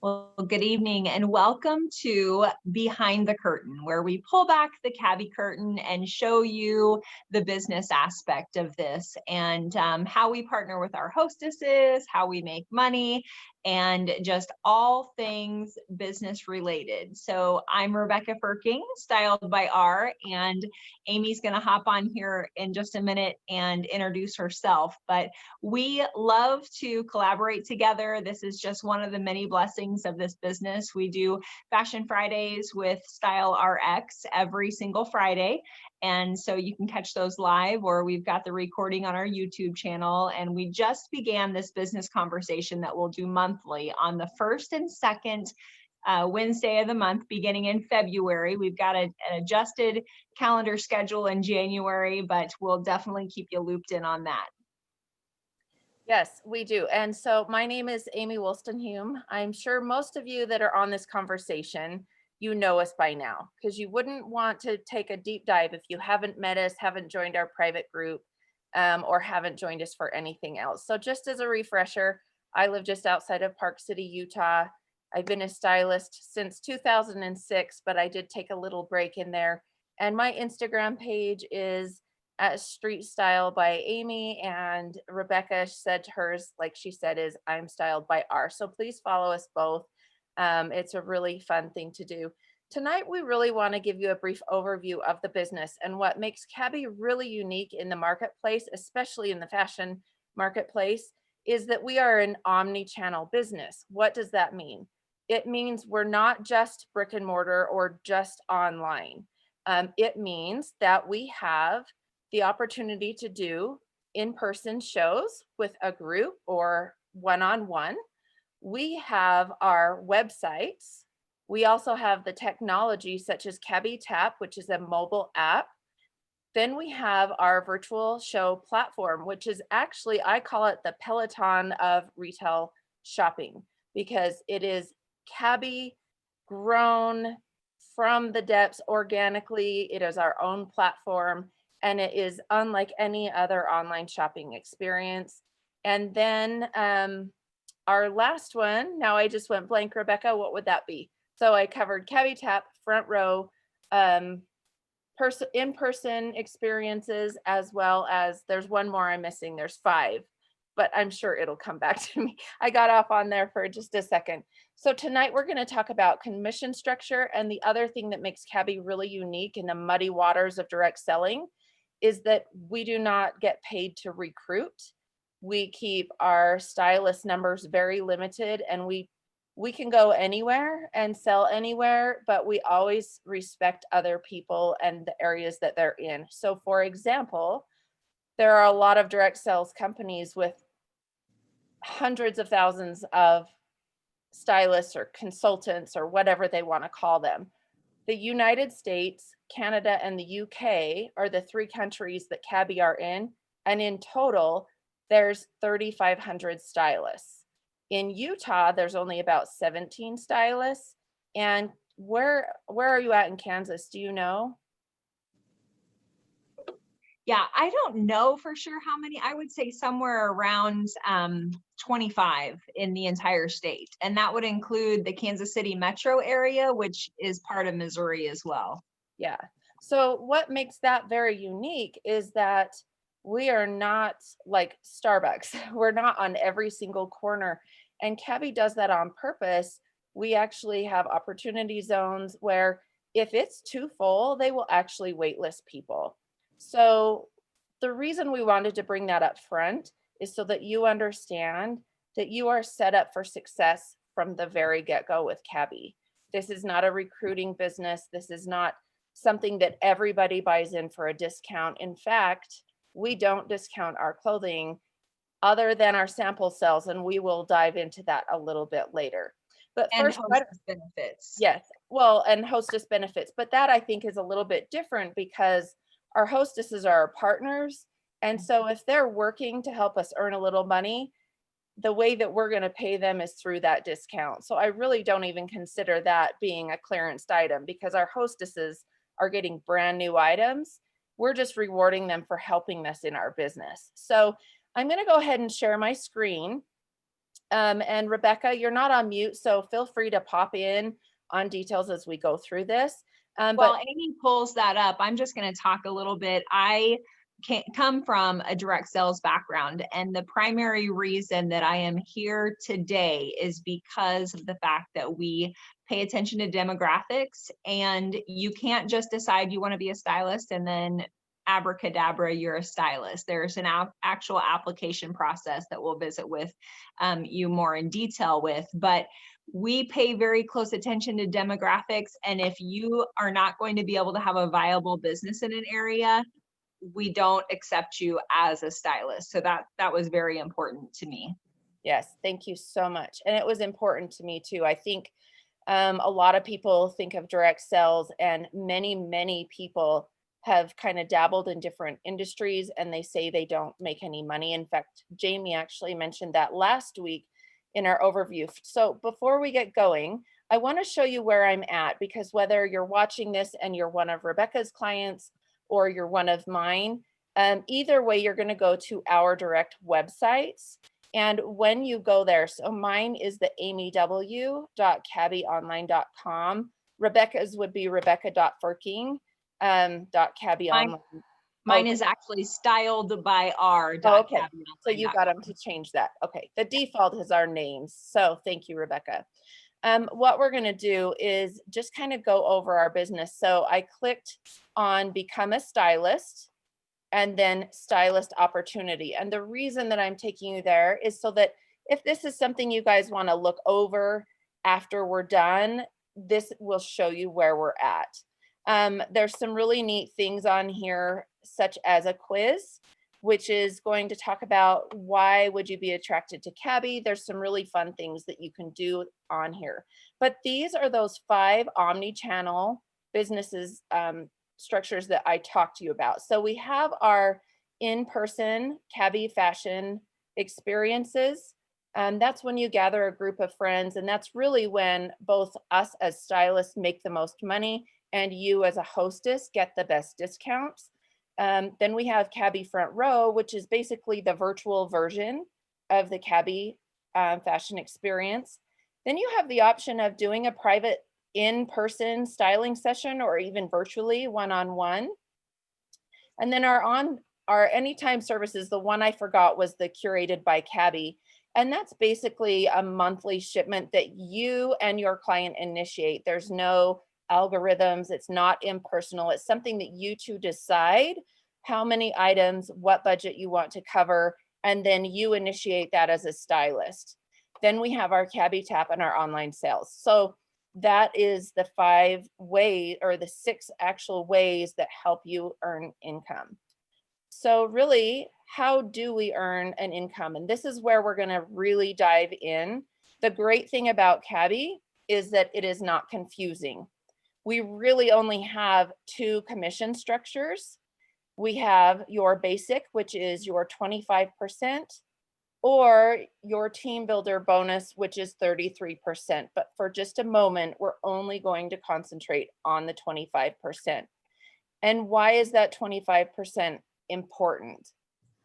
Well, good evening and welcome to Behind the Curtain, where we pull back the cabbie curtain and show you the business aspect of this and how we partner with our hostesses, how we make money, and just all things business related. So I'm Rebecca Firking, styled by R, and Amy's going to hop on here in just a minute and introduce herself. But we love to collaborate together. This is just one of the many blessings of this business. We do Fashion Fridays with Style RX every single Friday. And so you can catch those live, or we've got the recording on our YouTube channel. And we just began this business conversation that we'll do monthly on the first and second Wednesday of the month, beginning in February. We've got an adjusted calendar schedule in January, but we'll definitely keep you looped in on that. Yes, we do. And so my name is Amy Wolstenhume. I'm sure most of you that are on this conversation, you know us by now, because you wouldn't want to take a deep dive if you haven't met us, haven't joined our private group, or haven't joined us for anything else. So just as a refresher, I live just outside of Park City, Utah. I've been a stylist since 2006, but I did take a little break in there. And my Instagram page is at Street Style by Amy, and Rebecca said hers, like she said, is I'm Styled by R. So please follow us both. It's a really fun thing to do. Tonight, we really want to give you a brief overview of the business and what makes Cabi really unique in the marketplace, especially in the fashion marketplace, is that we are an omni-channel business. What does that mean? It means we're not just brick and mortar or just online. It means that we have the opportunity to do in-person shows with a group or one-on-one. We have our websites. We also have the technology such as Cabi Tap, which is a mobile app. Then we have our virtual show platform, which is actually, I call it the Peloton of retail shopping, because it is Cabi grown from the depths organically. It is our own platform, and it is unlike any other online shopping experience. And then our last one, now I just went blank, Rebecca, what would that be? So I covered Cabi Tap, front row, in-person experiences, as well as there's one more I'm missing. There's 5, but I'm sure it'll come back to me. I got off on there for just a second. So tonight we're going to talk about commission structure. And the other thing that makes Cabi really unique in the muddy waters of direct selling is that we do not get paid to recruit. We keep our stylist numbers very limited, and we can go anywhere and sell anywhere, but we always respect other people and the areas that they're in. So for example, there are a lot of direct sales companies with hundreds of thousands of stylists or consultants or whatever they want to call them. The United States, Canada, and the UK are the 3 countries that Cabi are in. And in total, there's 3,500 stylists. In Utah, there's only about 17 stylists. And where are you at in Kansas? Do you know? Yeah, I don't know for sure how many. I would say somewhere around 25 in the entire state. And that would include the Kansas City metro area, which is part of Missouri as well. Yeah. So what makes that very unique is that we are not like Starbucks. We're not on every single corner. And Cabi does that on purpose. We actually have opportunity zones where if it's too full, they will actually waitlist people. So the reason we wanted to bring that up front is so that you understand that you are set up for success from the very get-go with Cabi. This is not a recruiting business. This is not something that everybody buys in for a discount. In fact, we don't discount our clothing other than our sample sales, and we will dive into that a little bit later. But And first, hostess benefits. yes, well, and hostess benefits, but that I think is a little bit different because our hostesses are our partners. And so if they're working to help us earn a little money, the way that we're going to pay them is through that discount. So I really don't even consider that being a clearanced item because our hostesses are getting brand new items. We're just rewarding them for helping us in our business. So I'm going to go ahead and share my screen. And Rebecca, you're not on mute, so feel free to pop in on details as we go through this. Well, Amy pulls that up. I'm just going to talk a little bit. I come from a direct sales background, and the primary reason that I am here today is because of the fact that we pay attention to demographics, and you can't just decide you want to be a stylist and then abracadabra, you're a stylist. There's an actual application process that we'll visit with you more in detail with, but we pay very close attention to demographics. And if you are not going to be able to have a viable business in an area, we don't accept you as a stylist. So that was very important to me. Yes, thank you so much. And it was important to me too. I think a lot of people think of direct sales, and many people have kind of dabbled in different industries and they say they don't make any money. In fact, Jamie actually mentioned that last week in our overview. So before we get going, I want to show you where I'm at, because whether you're watching this and you're one of Rebecca's clients or you're one of mine, either way, you're going to go to our direct websites. And when you go there, so mine is the amyw.cabionline.com. Rebecca's would be rebecca.ferking.cabionline. Mine is actually styled by our. Okay, so you got them to change that. Okay, the default is our names. So thank you, Rebecca. What we're going to do is just kind of go over our business. So I clicked on become a stylist and then stylist opportunity. And the reason that I'm taking you there is so that if this is something you guys want to look over after we're done, this will show you where we're at. There's some really neat things on here, such as a quiz, which is going to talk about why would you be attracted to Cabi. There's some really fun things that you can do on here. But these are those 5 omni-channel businesses, structures that I talked to you about. So we have our in-person Cabi fashion experiences. That's when you gather a group of friends, and that's really when both us as stylists make the most money and you as a hostess get the best discounts. Then we have Cabi Front Row, which is basically the virtual version of the Cabi fashion experience. Then you have the option of doing a private in-person styling session or even virtually one-on-one. And then our anytime services, the one I forgot was the curated by Cabi. And that's basically a monthly shipment that you and your client initiate. There's no algorithms. It's not impersonal. It's something that you two decide how many items, what budget you want to cover, and then you initiate that as a stylist. Then we have our Cabi Tap and our online sales. So that is the 5 ways, or the 6 actual ways that help you earn income. So really, how do we earn an income? And this is where we're going to really dive in. The great thing about Cabi is that it is not confusing. We really only have 2 commission structures. We have your basic, which is your 25%, or your team builder bonus, which is 33%. But for just a moment, we're only going to concentrate on the 25%. And why is that 25% important?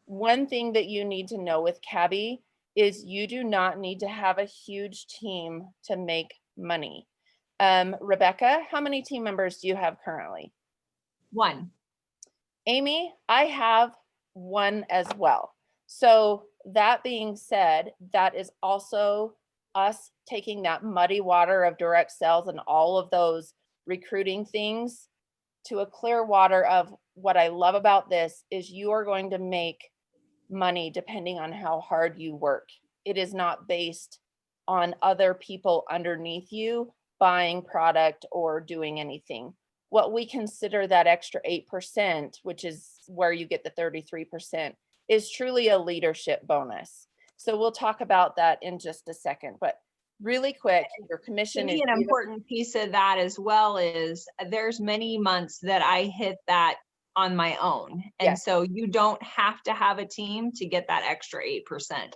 One thing that you need to know with Cabi is you do not need to have a huge team to make money. Rebecca, how many team members do you have currently? 1. Amy, I have 1 as well. So that being said, that is also us taking that muddy water of direct sales and all of those recruiting things to a clear water of what I love about this is you are going to make money depending on how hard you work. It is not based on other people underneath you buying product or doing anything. What we consider that extra 8%, which is where you get the 33%, is truly a leadership bonus. So we'll talk about that in just a second, but really quick, your commission is an important piece of that as well is there's many months that I hit that on my own. And yes. So you don't have to have a team to get that extra 8%.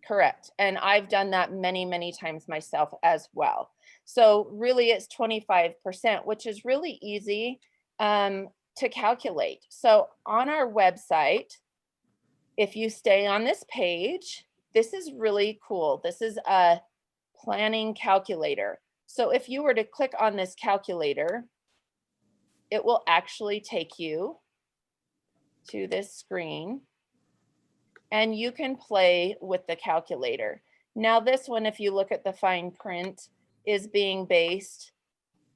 Correct. And I've done that many times myself as well. So really it's 25%, which is really easy to calculate. So on our website, if you stay on this page, this is really cool. This is a planning calculator. So if you were to click on this calculator, it will actually take you to this screen and you can play with the calculator. Now this one, if you look at the fine print, is being based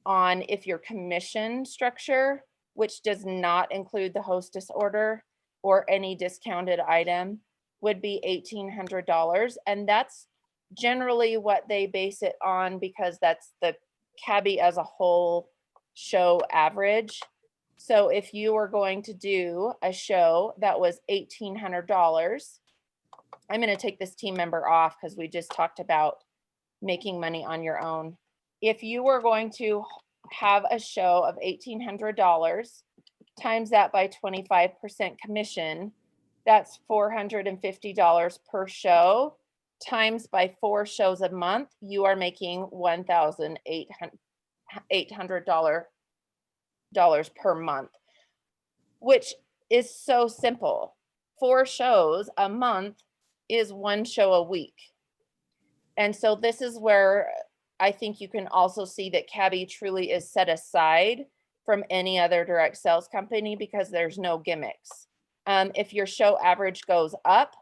on if your commission structure, which does not include the hostess order or any discounted item, would be $1,800. And that's generally what they base it on because that's the Cabi as a whole show average. So if you were going to do a show that was $1,800, I'm going to take this team member off because we just talked about making money on your own. If you were going to have a show of $1,800, times that by 25% commission, that's $450 per show, times by 4 shows a month, you are making $1,800 per month, which is so simple. 4 shows a month is 1 show a week. And so this is where I think you can also see that Cabi truly is set aside from any other direct sales company because there's no gimmicks. If your show average goes up,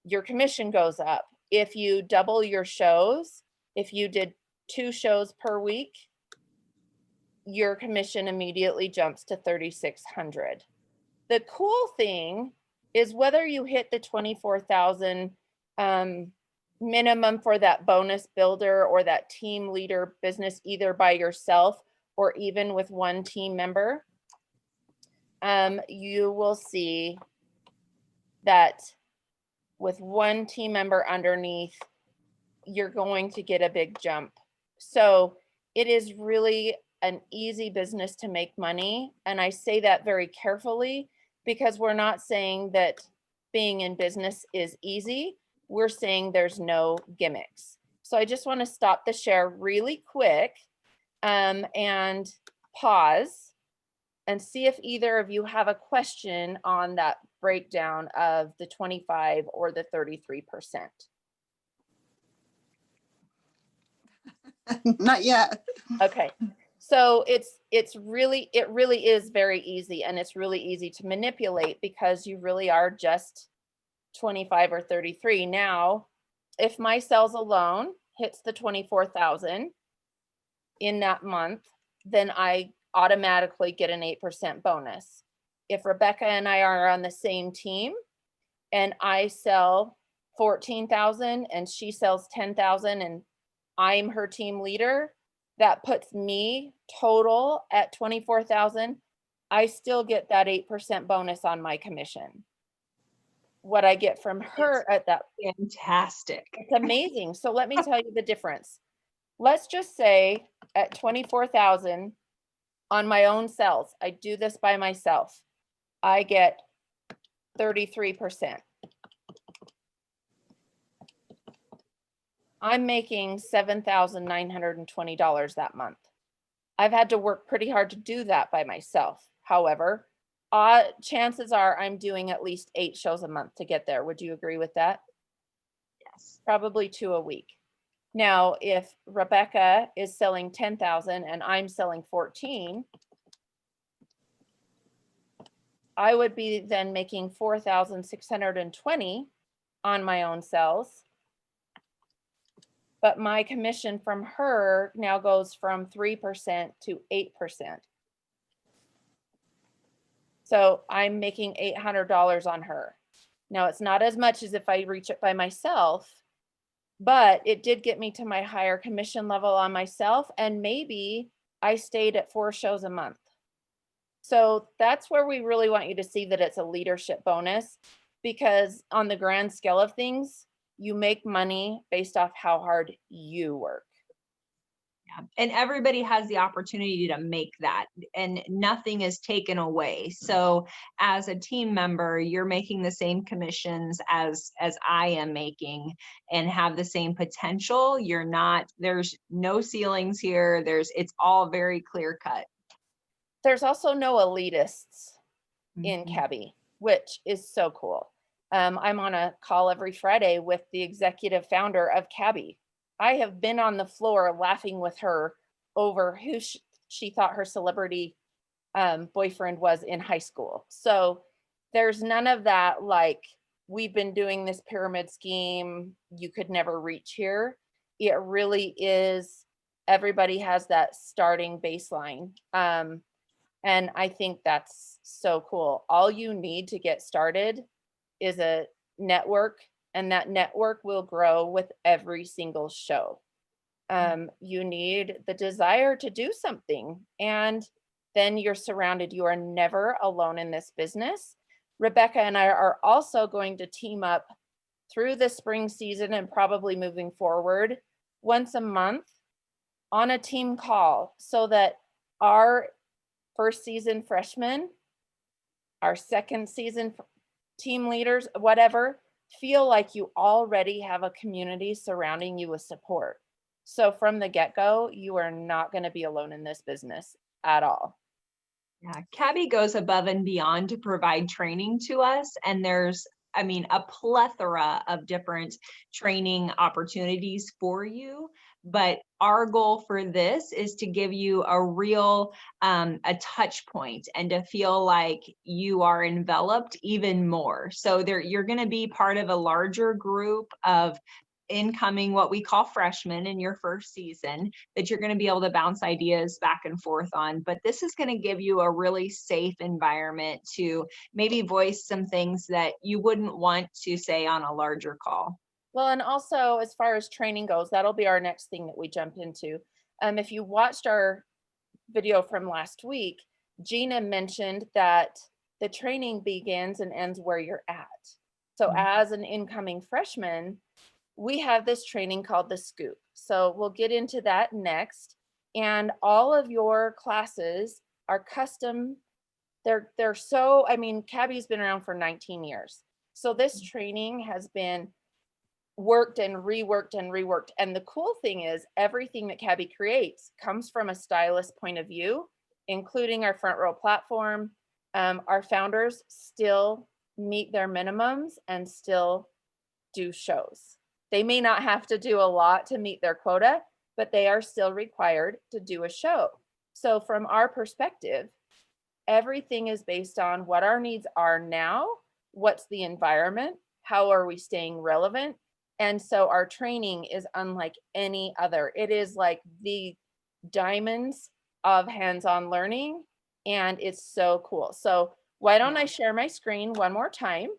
your commission goes up. If you double your shows, if you did 2 shows per week, your commission immediately jumps to $3,600. The cool thing is whether you hit the 24,000 minimum for that bonus builder or that team leader business, either by yourself or even with one team member, you will see that with one team member underneath, you're going to get a big jump. So it is really an easy business to make money. And I say that very carefully because we're not saying that being in business is easy. We're saying there's no gimmicks. So I just want to stop the share really quick and pause and see if either of you have a question on that breakdown of the 25 or the 33%. Not yet. Okay. So it really is very easy, and it's really easy to manipulate because you really are just 25 or 33. Now, if my sales alone hits the 24,000 in that month, then I automatically get an 8% bonus. If Rebecca and I are on the same team and I sell 14,000 and she sells 10,000 and I'm her team leader, that puts me total at 24,000. I still get that 8% bonus on my commission. What I get from her at that, Fantastic. it's amazing. So let me tell you the difference. Let's just say at 24,000 on my own sales, I do this by myself, I get 33%. I'm making $7,920 that month. I've had to work pretty hard to do that by myself. However, chances are I'm doing at least 8 shows a month to get there. Would you agree with that? Yes. Probably 2 a week. Now, if Rebecca is selling 10,000 and I'm selling 14, I would be then making 4,620 on my own sales. But my commission from her now goes from 3% to 8%. So I'm making $800 on her. Now it's not as much as if I reach it by myself, but it did get me to my higher commission level on myself. And maybe I stayed at 4 shows a month. So that's where we really want you to see that it's a leadership bonus, because on the grand scale of things, you make money based off how hard you work. Yeah. And everybody has the opportunity to make that, and nothing is taken away. So as a team member, you're making the same commissions as I am making and have the same potential. You're not, there's no ceilings here. It's all very clear cut. There's also no elitists in Cabi, which is so cool. I'm on a call every Friday with the executive founder of Cabi. I have been on the floor laughing with her over who she thought her celebrity boyfriend was in high school. So there's none of that, like, we've been doing this pyramid scheme, you could never reach here. It really is, everybody has that starting baseline. And I think that's so cool. All you need to get started is a network, and that network will grow with every single show. You need the desire to do something, and then you're surrounded. You are never alone in this business. Rebecca and I are also going to team up through the spring season and probably moving forward once a month on a team call, so that our first season freshmen, our second season team leaders, whatever, feel like you already have a community surrounding you with support. So from the get-go, you are not going to be alone in this business at all. Yeah, Cabi goes above and beyond to provide training to us. And there's, I mean, a plethora of different training opportunities for you. But our goal for this is to give you a real, a touch point, and to feel like you are enveloped even more. So there, you're going to be part of a larger group of incoming, what we call freshmen in your first season, that you're going to be able to bounce ideas back and forth on. But this is going to give you a really safe environment to maybe voice some things that you wouldn't want to say on a larger call. Well, and also as far as training goes, that'll be our next thing that we jump into. If you watched our video from last week, Gina mentioned that the training begins and ends where you're at. So as an incoming freshman, we have this training called the Scoop. So we'll get into that next. And all of your classes are custom. They're so, I mean, Cabi's been around for 19 years. So this training has been worked and reworked and reworked. And the cool thing is, everything that Cabi creates comes from a stylist point of view, including our front row platform. Our founders still meet their minimums and still do shows. They may not have to do a lot to meet their quota, but they are still required to do a show. So from our perspective, everything is based on what our needs are now, what's the environment, how are we staying relevant. And so our training is unlike any other. It is like the diamonds of hands-on learning, and it's so cool. So why don't I share my screen one more time?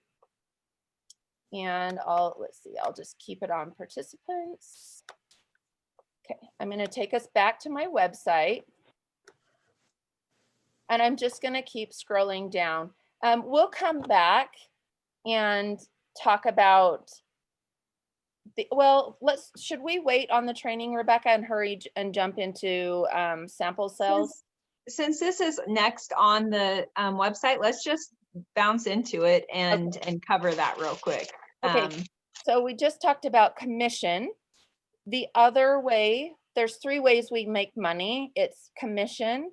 And let's see, I'll just keep it on participants. Okay, I'm going to take us back to my website. And I'm just going to keep scrolling down. We'll come back and talk about should we wait on the training, Rebecca, and hurry and jump into sample cells? Since this is next on the website, let's just bounce into it and cover that real quick. Okay, so we just talked about commission. The other way, there's 3 ways we make money. It's commission,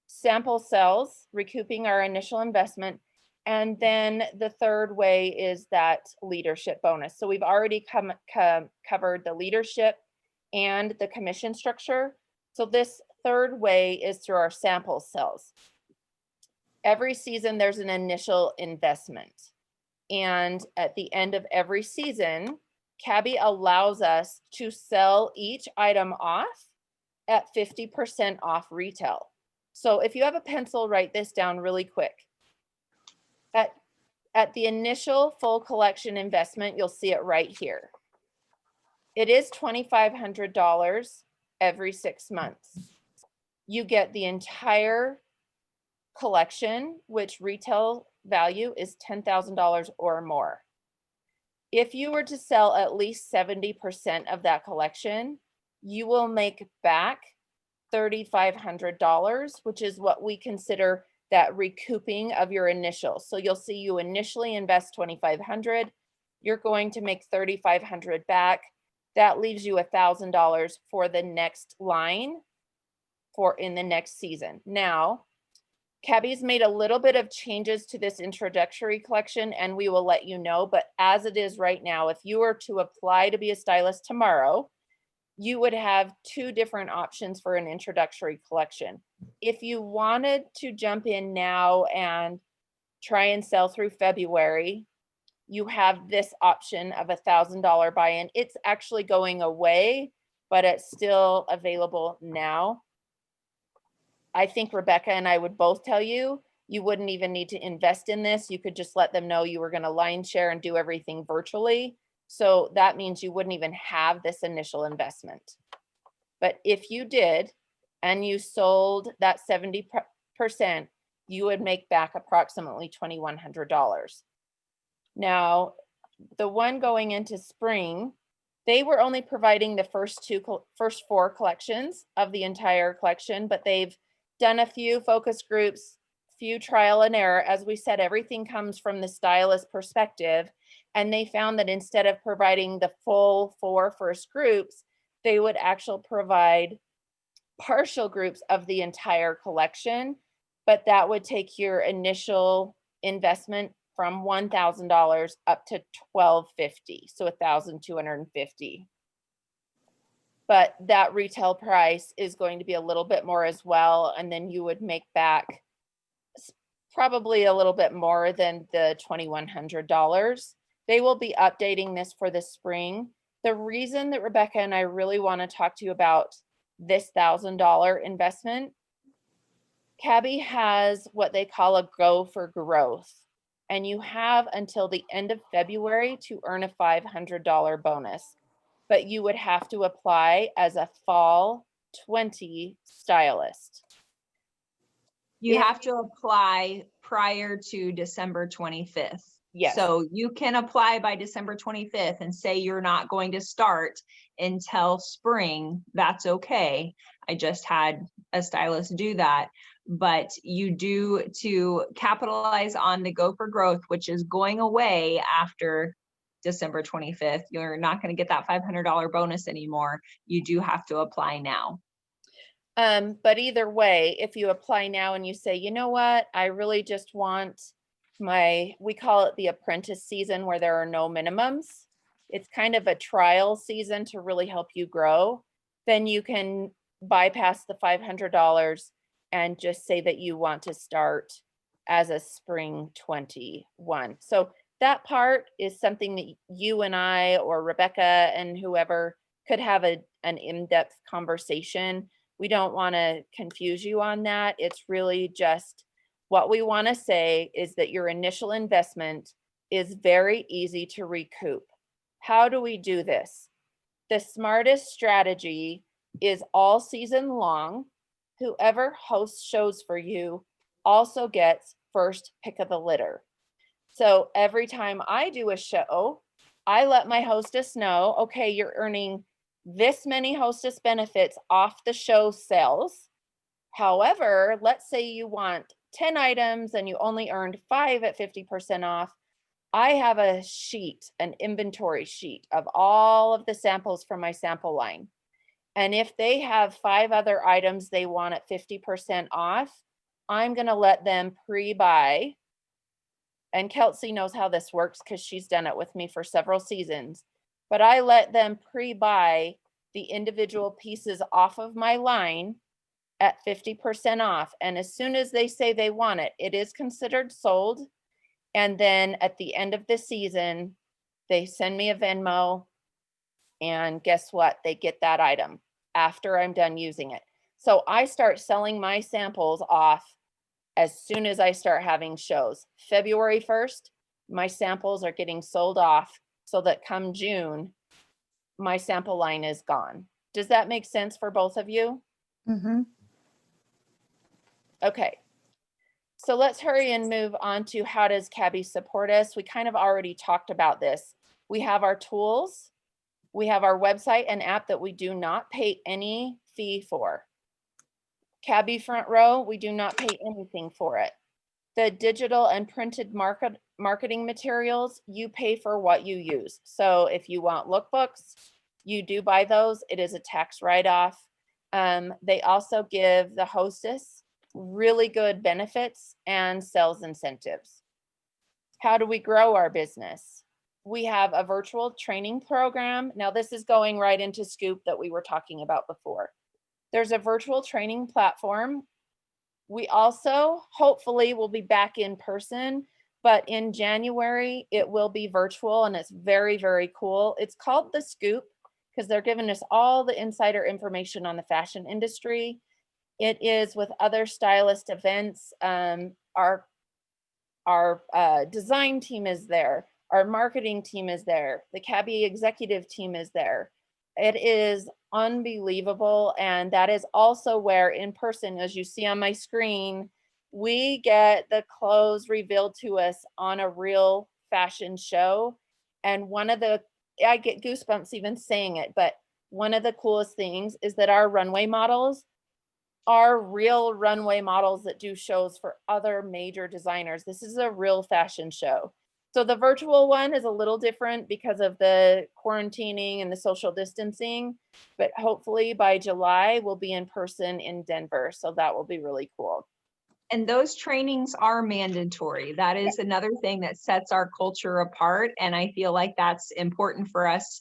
sample cells, recouping our initial investment, and then the third way is that leadership bonus. So we've already covered the leadership and the commission structure. So this third way is through our sample cells. Every season there's an initial investment. And at the end of every season, Cabi allows us to sell each item off at 50% off retail. So if you have a pencil, write this down really quick. At the initial full collection investment, you'll see it right here. It is $2,500 every 6 months. You get the entire collection, which retail value is $10,000 or more. If you were to sell at least 70% of that collection, you will make back $3,500, which is what we consider that recouping of your initial. So you'll see you initially invest $2,500, you're going to make $3,500 back. That leaves you $1,000 for the next line in the next season. Now, Cabi's made a little bit of changes to this introductory collection, and we will let you know, but as it is right now, if you were to apply to be a stylist tomorrow, you would have 2 different options for an introductory collection. If you wanted to jump in now and try and sell through February, you have this option of $1,000 buy-in. It's actually going away, but it's still available now. I think Rebecca and I would both tell you, you wouldn't even need to invest in this. You could just let them know you were going to line share and do everything virtually. So that means you wouldn't even have this initial investment. But if you did, and you sold that 70%, you would make back approximately $2,100. Now, the one going into spring, they were only providing the first 4 collections of the entire collection, but they've done a few focus groups, few trial and error. As we said, everything comes from the stylist perspective. And they found that instead of providing the full 4 first groups, they would actually provide partial groups of the entire collection. But that would take your initial investment from $1,000 up to $1,250, so $1,250. But that retail price is going to be a little bit more as well, and then you would make back probably a little bit more than the $2,100. They will be updating this for the spring. The reason that Rebecca and I really want to talk to you about this $1,000 investment, Cabi has what they call a go for growth, and you have until the end of February to earn a $500 bonus, but you would have to apply as a fall 20 stylist. You have to apply prior to December 25th. Yes. So you can apply by December 25th and say you're not going to start until spring. That's okay. I just had a stylist do that. But you do, to capitalize on the Go for Growth, which is going away after December 25th. You're not going to get that $500 bonus anymore. You do have to apply now. But either way, if you apply now and you say, you know what, I really just want we call it the apprentice season, where there are no minimums. It's kind of a trial season to really help you grow. Then you can bypass the $500 and just say that you want to start as a spring 21. So that part is something that you and I or Rebecca and whoever could have an in-depth conversation. We don't want to confuse you on that. It's really just what we want to say is that your initial investment is very easy to recoup. How do we do this? The smartest strategy is all season long. Whoever hosts shows for you also gets first pick of the litter. So every time I do a show, I let my hostess know, okay, you're earning this many hostess benefits off the show sales. However, let's say you want 10 items and you only earned 5 at 50% off. I have a sheet, an inventory sheet of all of the samples from my sample line. And if they have 5 other items they want at 50% off, I'm going to let them pre-buy. And Kelsey knows how this works because she's done it with me for several seasons. But I let them pre-buy the individual pieces off of my line at 50% off. And as soon as they say they want it, it is considered sold. And then at the end of the season, they send me a Venmo, and guess what? They get that item after I'm done using it. So I start selling my samples off as soon as I start having shows. February 1st, my samples are getting sold off so that come June, my sample line is gone. Does that make sense for both of you? Mm-hmm. Okay, so let's hurry and move on to how does Cabi support us? We kind of already talked about this. We have our tools. We have our website and app that we do not pay any fee for. Cabi Front Row, we do not pay anything for it. The digital and printed marketing materials, you pay for what you use. So if you want lookbooks, you do buy those. It is a tax write-off. They also give the hostess really good benefits and sales incentives. How do we grow our business? We have a virtual training program. Now, this is going right into Scoop that we were talking about before. There's a virtual training platform. We also hopefully will be back in person, but in January it will be virtual, and it's very, very cool. It's called The Scoop because they're giving us all the insider information on the fashion industry. It is with other stylist events. Our design team is there. Our marketing team is there. The Cabi executive team is there. It is unbelievable. And that is also where in person, as you see on my screen, we get the clothes revealed to us on a real fashion show. And I get goosebumps even saying it, but one of the coolest things is that our runway models are real runway models that do shows for other major designers. This is a real fashion show. So the virtual one is a little different because of the quarantining and the social distancing, but hopefully by July we'll be in person in Denver. So that will be really cool. And those trainings are mandatory. That is another thing that sets our culture apart. And I feel like that's important for us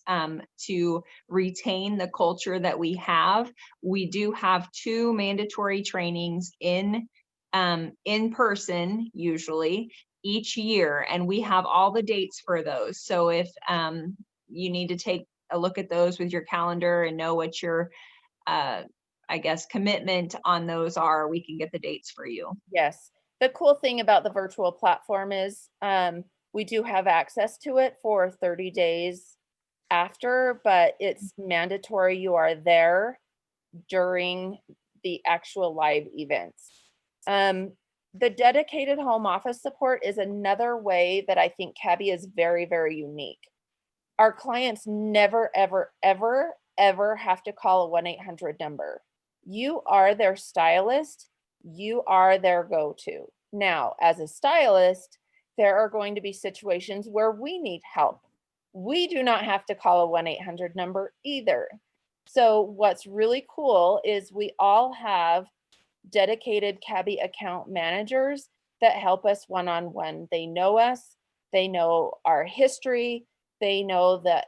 to retain the culture that we have. We do have 2 mandatory trainings in person, usually each year, and we have all the dates for those. So if you need to take a look at those with your calendar and know what your I guess commitment on those are, we can get the dates for you. Yes. The cool thing about the virtual platform is we do have access to it for 30 days after, but it's mandatory you are there during the actual live events. The dedicated home office support is another way that I think Cabi is very, very unique. Our clients never, ever, ever, ever have to call a 1-800 number. You are their stylist. You are their go-to. Now, as a stylist, there are going to be situations where we need help. We do not have to call a 1-800 number either. So what's really cool is we all have dedicated Cabi account managers that help us one-on-one. They know us, they know our history, they know that,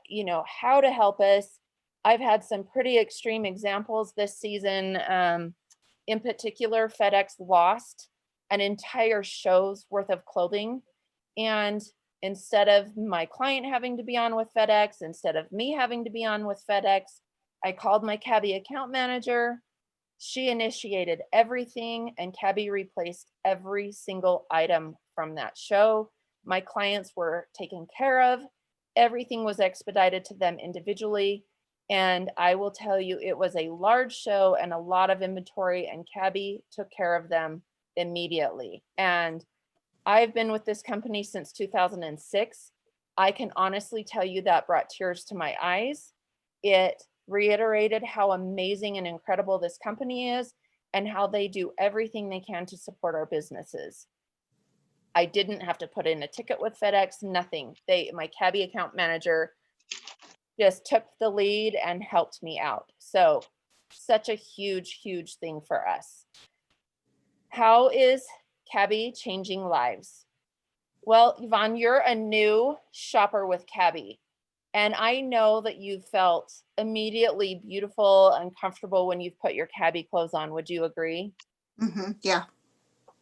how to help us. I've had some pretty extreme examples this season. In particular, FedEx lost an entire show's worth of clothing. And instead of my client having to be on with FedEx, instead of me having to be on with FedEx, I called my Cabi account manager. She initiated everything, and Cabi replaced every single item from that show. My clients were taken care of. Everything was expedited to them individually. And I will tell you, it was a large show and a lot of inventory, and Cabi took care of them immediately. And I've been with this company since 2006. I can honestly tell you that brought tears to my eyes. It reiterated how amazing and incredible this company is and how they do everything they can to support our businesses. I didn't have to put in a ticket with FedEx, nothing. My Cabi account manager just took the lead and helped me out. So such a huge, huge thing for us. How is Cabi changing lives? Well, Yvonne, you're a new shopper with Cabi. And I know that you felt immediately beautiful and comfortable when you've put your Cabi clothes on. Would you agree? Mm-hmm. Yeah.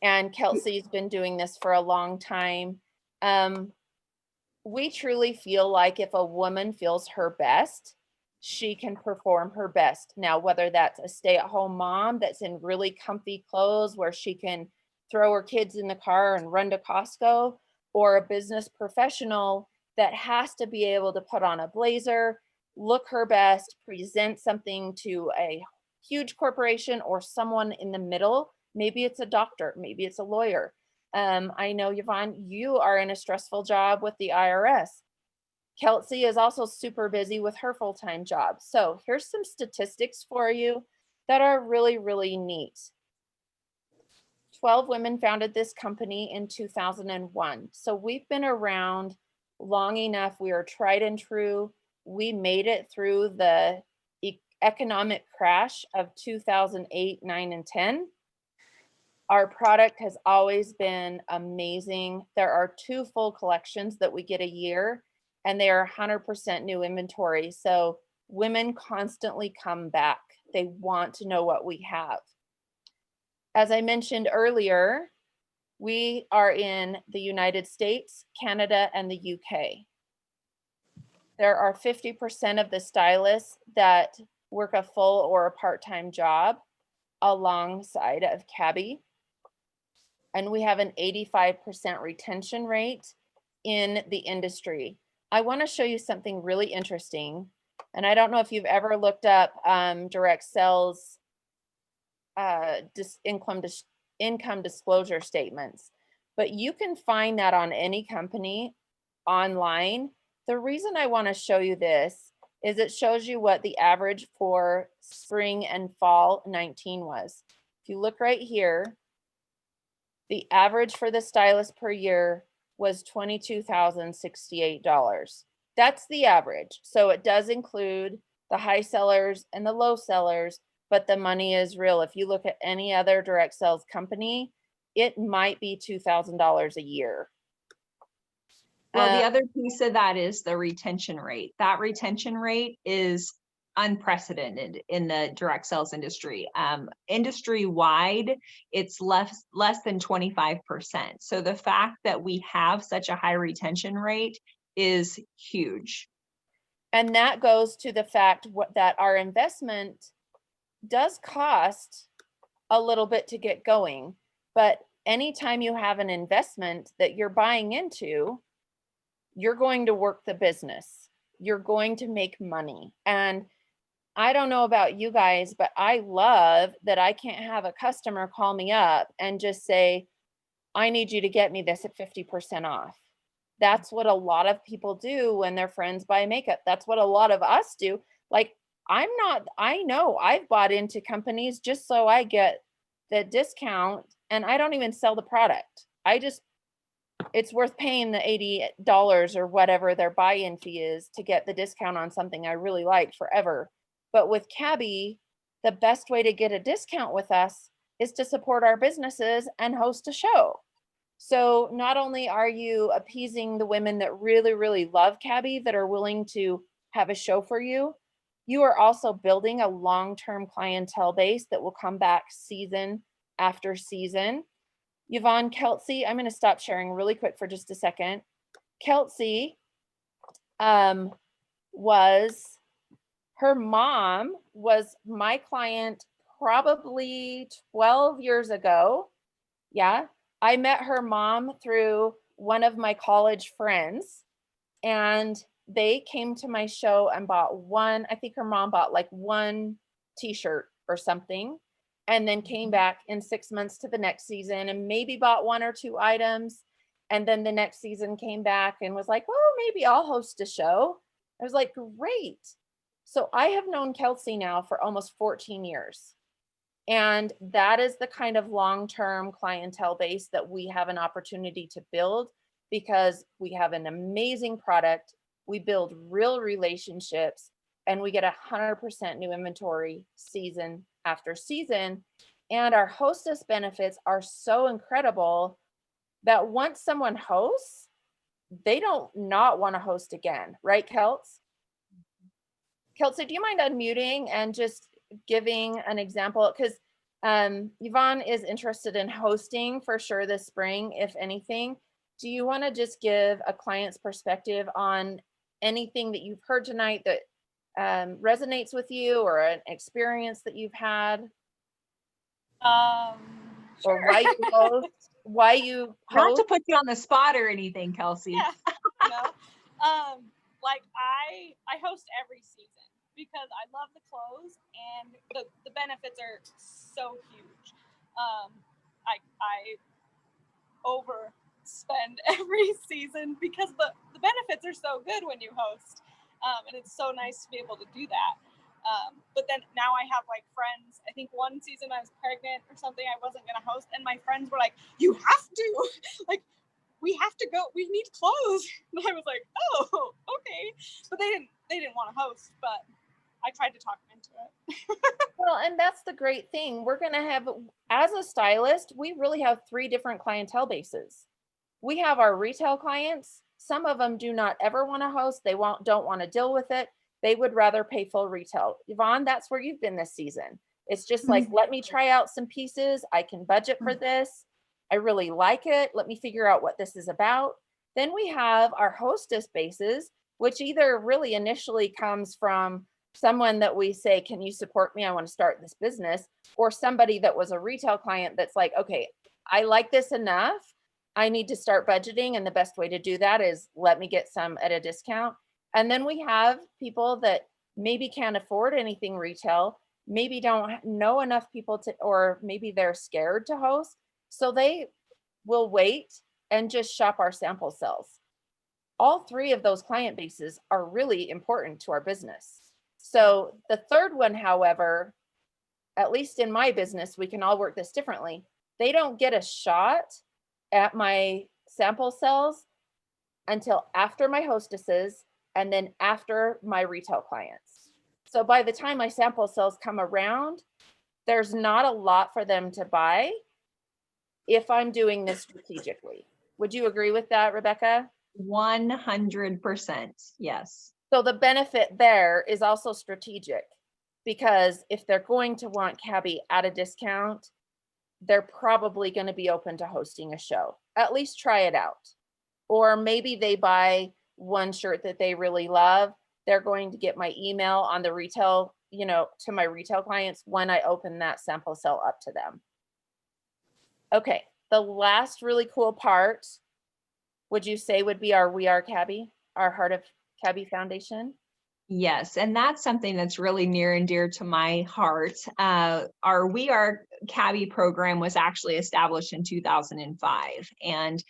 And Kelsey's been doing this for a long time. We truly feel like if a woman feels her best, she can perform her best. Now, whether that's a stay-at-home mom that's in really comfy clothes where she can throw her kids in the car and run to Costco, or a business professional that has to be able to put on a blazer, look her best, present something to a huge corporation or someone in the middle. Maybe it's a doctor, maybe it's a lawyer. I know, Yvonne, you are in a stressful job with the IRS. Kelsey is also super busy with her full-time job. So here's some statistics for you that are really, really neat. 12 women founded this company in 2001. So we've been around long enough. We are tried and true. We made it through the economic crash of 2008, 9, and 10. Our product has always been amazing. There are 2 full collections that we get a year, and they are 100% new inventory. So women constantly come back. They want to know what we have. As I mentioned earlier, we are in the United States, Canada, and the UK. There are 50% of the stylists that work a full or a part-time job alongside of Cabi. And we have an 85% retention rate in the industry. I want to show you something really interesting. And I don't know if you've ever looked up direct sales income disclosure statements, but you can find that on any company online. The reason I want to show you this is it shows you what the average for spring and fall 19 was. If you look right here, the average for the stylist per year was $22,068. That's the average. So it does include the high sellers and the low sellers, but the money is real. If you look at any other direct sales company, it might be $2,000 a year. Well, the other piece of that is the retention rate. That retention rate is unprecedented in the direct sales industry. Industry-wide, it's less than 25%. So the fact that we have such a high retention rate is huge. And that goes to the fact that our investment does cost a little bit to get going, but anytime you have an investment that you're buying into, you're going to work the business. You're going to make money. And I don't know about you guys, but I love that I can't have a customer call me up and just say, I need you to get me this at 50% off. That's what a lot of people do when their friends buy makeup. That's what a lot of us do. Like, I know I've bought into companies just so I get the discount, and I don't even sell the product. It's worth paying the $80 or whatever their buy-in fee is to get the discount on something I really like forever. But with Cabi, the best way to get a discount with us is to support our businesses and host a show. So not only are you appeasing the women that really, really love Cabi, that are willing to have a show for you, you are also building a long-term clientele base that will come back season after season. Yvonne, Kelsey, I'm going to stop sharing really quick for just a second. Kelsey her mom was my client probably 12 years ago. Yeah, I met her mom through one of my college friends, and they came to my show and bought I think her mom bought like one t-shirt or something, and then came back in 6 months to the next season and maybe bought 1 or 2 items. And then the next season came back and was like, oh, maybe I'll host a show. I was like, great. So I have known Kelsey now for almost 14 years. And that is the kind of long-term clientele base that we have an opportunity to build, because we have an amazing product. We build real relationships, and we get 100% new inventory season after season. And our hostess benefits are so incredible that once someone hosts, they don't not want to host again. Right, Kelsey? Kelsey, do you mind unmuting and just giving an example? Because Yvonne is interested in hosting for sure this spring, if anything. Do you want to just give a client's perspective on anything that you've heard tonight that resonates with you, or an experience that you've had? Sure. Or why you host? Not to put you on the spot or anything, Kelsey. Yeah. Like I host every season because I love the clothes, and the benefits are so huge. I overspend every season because the benefits are so good when you host, and it's so nice to be able to do that. But then now I have like friends. I think one season I was pregnant or something, I wasn't going to host, and my friends were like, you have to, like, we have to go, we need clothes. And I was like, oh, okay. But they didn't want to host, but I tried to talk him into it. Well, and that's the great thing. We're going to have, as a stylist, we really have 3 different clientele bases. We have our retail clients. Some of them do not ever want to host. They don't want to deal with it. They would rather pay full retail. Yvonne, that's where you've been this season. It's just like, let me try out some pieces. I can budget for this. I really like it. Let me figure out what this is about. Then we have our hostess bases, which either really initially comes from someone that we say, can you support me? I want to start this business. Or somebody that was a retail client that's like, okay, I like this enough. I need to start budgeting. And the best way to do that is let me get some at a discount. And then we have people that maybe can't afford anything retail, maybe don't know enough people to, or maybe they're scared to host. So they will wait and just shop our sample cells. All 3 of those client bases are really important to our business. So the third one, however, at least in my business, we can all work this differently. They don't get a shot at my sample cells until after my hostesses and then after my retail clients. So by the time my sample cells come around, there's not a lot for them to buy if I'm doing this strategically. Would you agree with that, Rebecca? 100%. Yes. So the benefit there is also strategic, because if they're going to want Cabi at a discount, they're probably going to be open to hosting a show. At least try it out. Or maybe they buy one shirt that they really love. They're going to get my email on the retail, to my retail clients when I open that sample cell up to them. Okay, the last really cool part, would you say would be our We Are Cabi, our Heart of Cabi Foundation? Yes, and that's something that's really near and dear to my heart. Our We Are Cabi program was actually established in 2005, and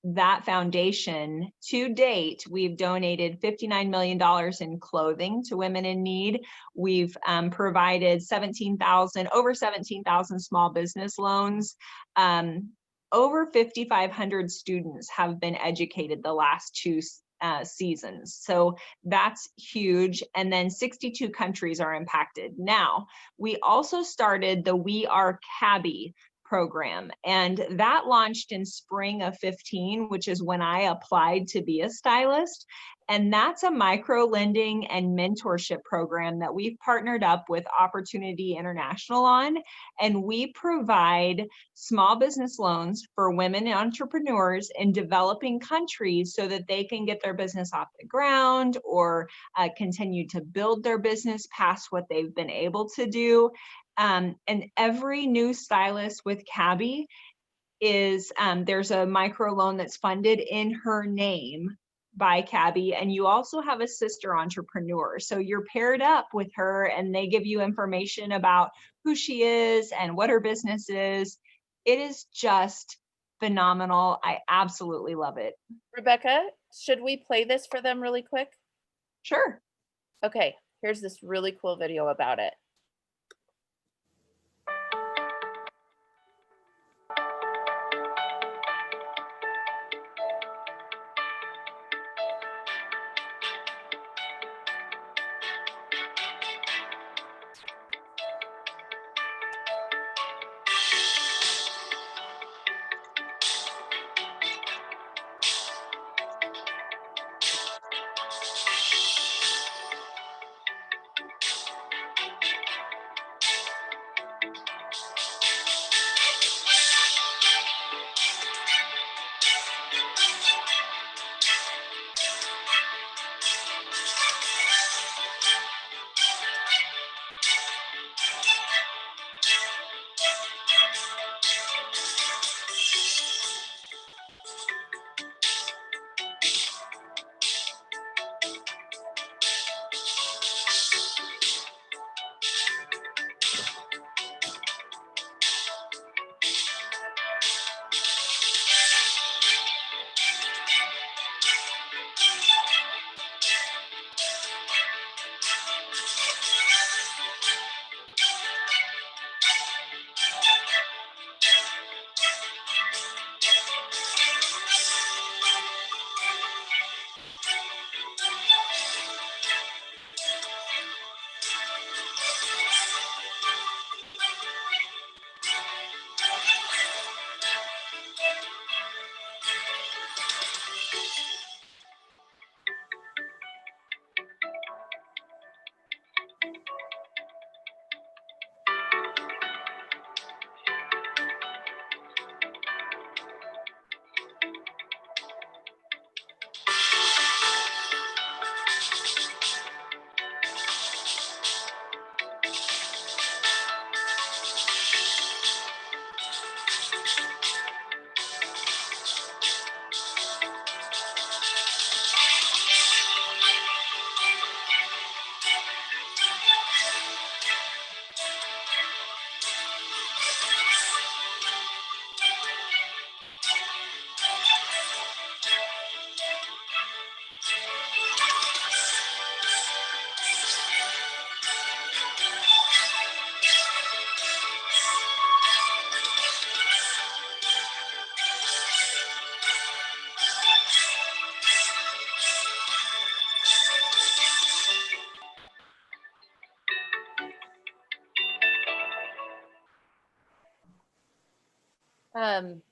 that foundation, to date, we've donated $59 million in clothing to women in need. We've provided over 17,000 small business loans. Over 5,500 students have been educated the last 2 seasons. So that's huge. And then 62 countries are impacted. Now, we also started the We Are Cabi program, and that launched in spring of 15, which is when I applied to be a stylist. And that's a micro lending and mentorship program that we've partnered up with Opportunity International on. And we provide small business loans for women entrepreneurs in developing countries so that they can get their business off the ground or continue to build their business past what they've been able to do. And every new stylist with Cabi is, there's a micro loan that's funded in her name by Cabi, and you also have a sister entrepreneur. So you're paired up with her and they give you information about who she is and what her business is. It is just phenomenal. I absolutely love it. Rebecca, should we play this for them really quick? Sure. Okay, here's this really cool video about it.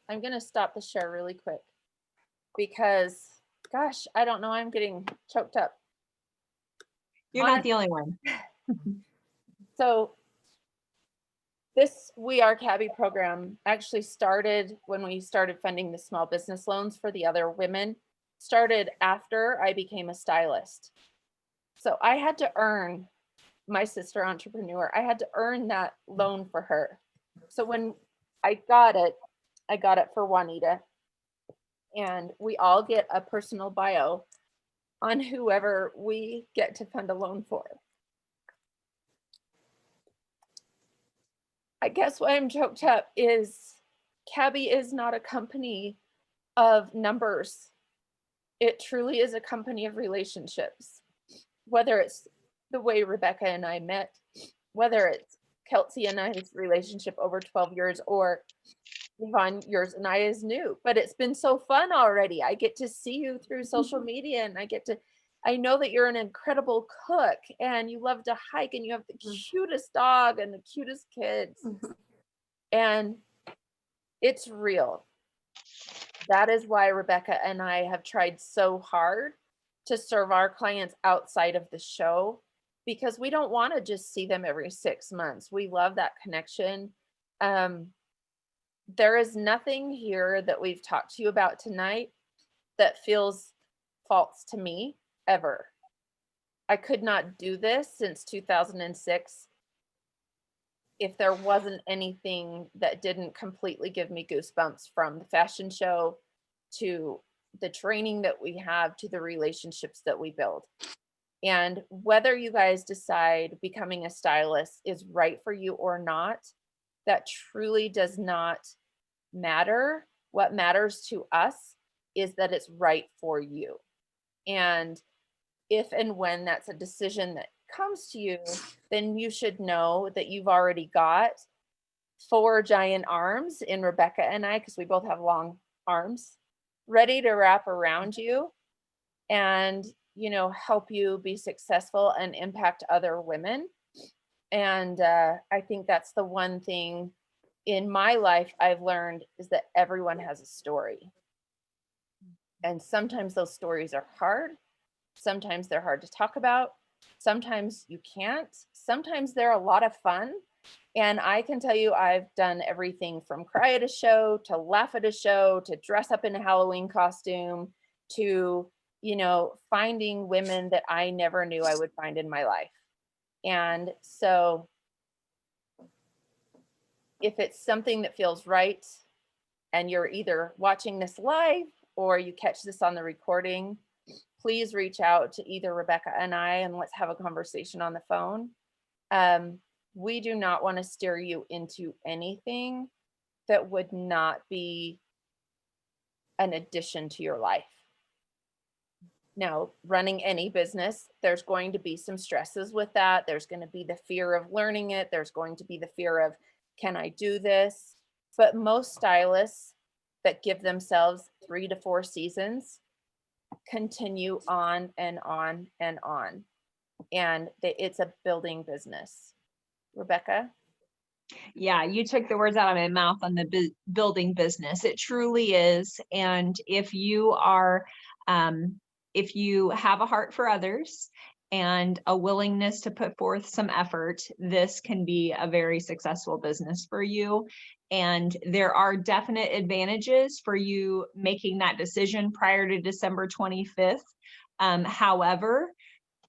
I'm going to stop the share really quick because, gosh, I don't know. I'm getting choked up. You're not the only one. So this We Are Cabi program actually started when we started funding the small business loans for the other women, started after I became a stylist. So I had to earn, my sister entrepreneur, I had to earn that loan for her. So when I got it for Juanita. And we all get a personal bio on whoever we get to fund a loan for. I guess why I'm choked up is Cabi is not a company of numbers. It truly is a company of relationships. Whether it's the way Rebecca and I met, whether it's Kelsey and I's relationship over 12 years, or Yvonne, yours and I is new, but it's been so fun already. I get to see you through social media, and I know that you're an incredible cook and you love to hike and you have the cutest dog and the cutest kids. And it's real. That is why Rebecca and I have tried so hard to serve our clients outside of the show, because we don't want to just see them every 6 months. We love that connection. There is nothing here that we've talked to you about tonight that feels false to me ever. I could not do this since 2006 if there wasn't anything that didn't completely give me goosebumps, from the fashion show to the training that we have to the relationships that we build. And whether you guys decide becoming a stylist is right for you or not, that truly does not matter. What matters to us is that it's right for you. And if and when that's a decision that comes to you, then you should know that you've already got 4 giant arms in Rebecca and I, because we both have long arms, ready to wrap around you and, help you be successful and impact other women. And I think that's the one thing in my life I've learned, is that everyone has a story. And sometimes those stories are hard. Sometimes they're hard to talk about. Sometimes you can't. Sometimes they're a lot of fun. And I can tell you, I've done everything from cry at a show to laugh at a show to dress up in a Halloween costume to, finding women that I never knew I would find in my life. And so if it's something that feels right and you're either watching this live or you catch this on the recording, please reach out to either Rebecca and I, and let's have a conversation on the phone. We do not want to steer you into anything that would not be an addition to your life. Now, running any business, there's going to be some stresses with that. There's going to be the fear of learning it. There's going to be the fear of, can I do this? But most stylists that give themselves 3 to 4 seasons continue on and on and on. And it's a building business. Rebecca? Yeah, you took the words out of my mouth on the building business. It truly is. And if you have a heart for others and a willingness to put forth some effort, this can be a very successful business for you. And there are definite advantages for you making that decision prior to December 25th. However,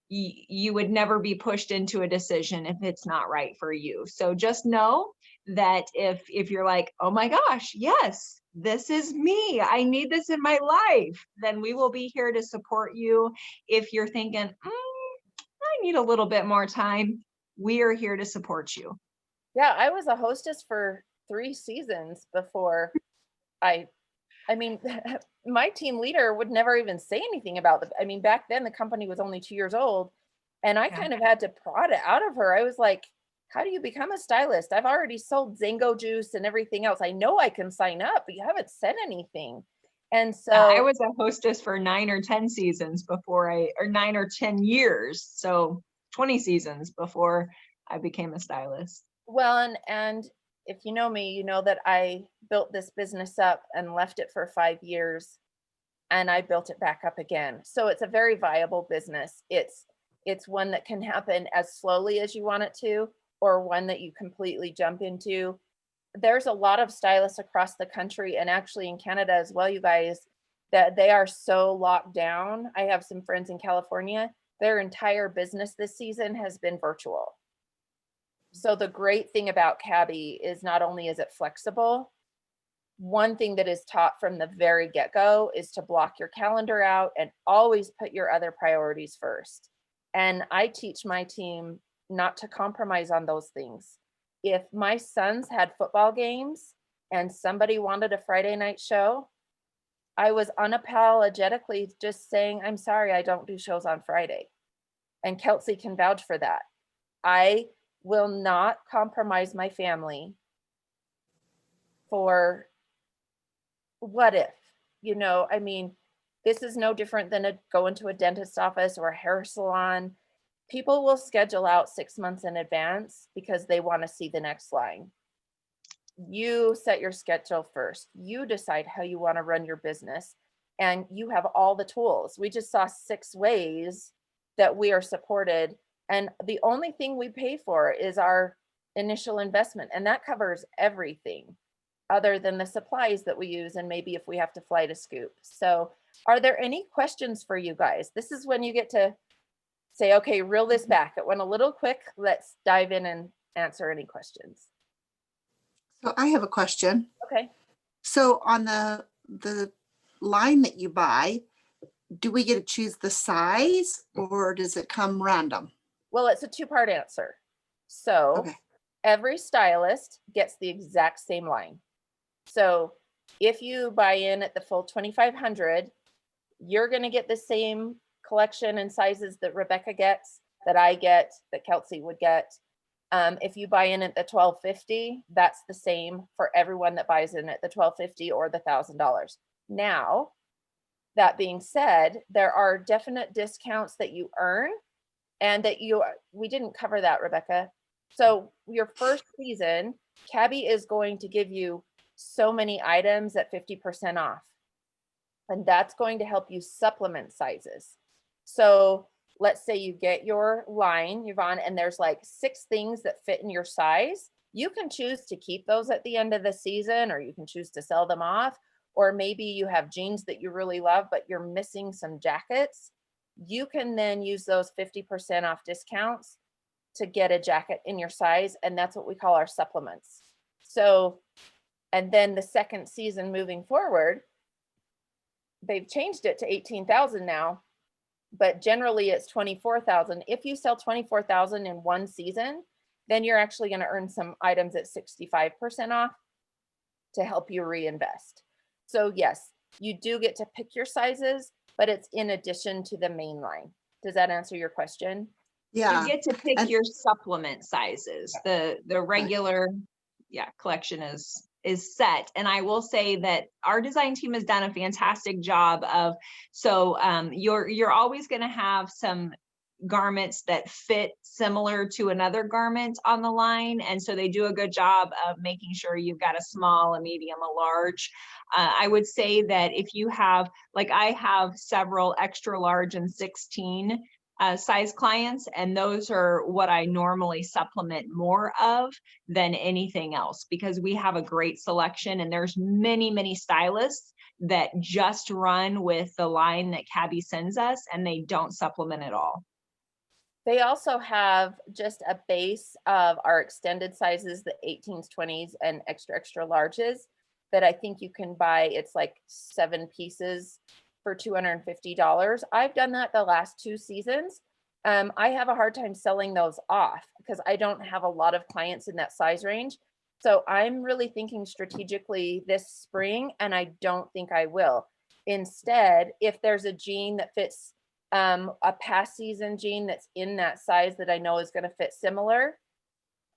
you would never be pushed into a decision if it's not right for you. So just know that if you're like, oh my gosh, yes, this is me, I need this in my life, then we will be here to support you. If you're thinking, I need a little bit more time, we are here to support you. Yeah, I was a hostess for 3 seasons before I mean, my team leader would never even say anything about I mean, back then the company was only 2 years old, and I Yeah. kind of had to prod it out of her. I was like, how do you become a stylist? I've already sold Zango juice and everything else. I know I can sign up, but you haven't said anything. And I so, was a hostess for 9 or 10 seasons or 9 or 10 years. So 20 seasons before I became a stylist. well, and if you know me, you know that I built this business up and left it for 5 years, and I built it back up again. So it's a very viable business. It's one that can happen as slowly as you want it to, or one that you completely jump into. There's a lot of stylists across the country, and actually in Canada as well, you guys, that they are so locked down. I have some friends in California, their entire business this season has been virtual. So the great thing about Cabi is not only is it flexible, one thing that is taught from the very get-go is to block your calendar out and always put your other priorities first. And I teach my team not to compromise on those things. If my sons had football games and somebody wanted a Friday night show, I was unapologetically just saying, I'm sorry, I don't do shows on Friday. And Kelsey can vouch for that. I will not compromise my family for what if, I mean, this is no different than going to a dentist's office or a hair salon. People will schedule out 6 months in advance because they want to see the next line. You set your schedule first. You decide how you want to run your business, and you have all the tools. We just saw 6 ways that we are supported, and the only thing we pay for is our initial investment, and that covers everything other than the supplies that we use, and maybe if we have to fly to scoop. So are there any questions for you guys? This is when you get to say, okay, reel this back. It went a little quick. Let's dive in and answer any questions. So I have a question. Okay. So on the line that you buy, do we get to choose the size or does it come random? Well, it's a 2-part answer. So Okay. every stylist gets the exact same line. So if you buy in at the full 2,500, you're going to get the same collection and sizes that Rebecca gets, that I get, that Kelsey would get. If you buy in at the 1,250, that's the same for everyone that buys in at the 1,250 or the $1,000. Now, that being said, there are definite discounts that you earn, and that we didn't cover that, Rebecca. So your first season, Cabi is going to give you so many items at 50% off. And that's going to help you supplement sizes. So let's say you get your line, Yvonne, and there's like 6 things that fit in your size. You can choose to keep those at the end of the season, or you can choose to sell them off. Or maybe you have jeans that you really love, but you're missing some jackets. You can then use those 50% off discounts to get a jacket in your size. And that's what we call our supplements. So, and then the second season moving forward, they've changed it to 18,000 now, but generally it's 24,000. If you sell 24,000 in one season, then you're actually going to earn some items at 65% off to help you reinvest. So yes, you do get to pick your sizes, but it's in addition to the main line. Does that answer your question? Yeah. You get to pick And- your supplement sizes. The regular collection is set. And I will say that our design team has done a fantastic job of, so you're always going to have some garments that fit similar to another garment on the line. And so they do a good job of making sure you've got a small, a medium, a large. I would say that if you have, like I have several extra large and 16 size clients, and those are what I normally supplement more of than anything else, because we have a great selection, and there's many stylists that just run with the line that Cabi sends us, and they don't supplement at all. They also have just a base of our extended sizes, the 18s, 20s, and extra larges that I think you can buy. It's like 7 pieces for $250. I've done that the last 2 seasons. I have a hard time selling those off because I don't have a lot of clients in that size range. So I'm really thinking strategically this spring, and I don't think I will. Instead, if there's a jean that fits a past season jean that's in that size that I know is going to fit similar,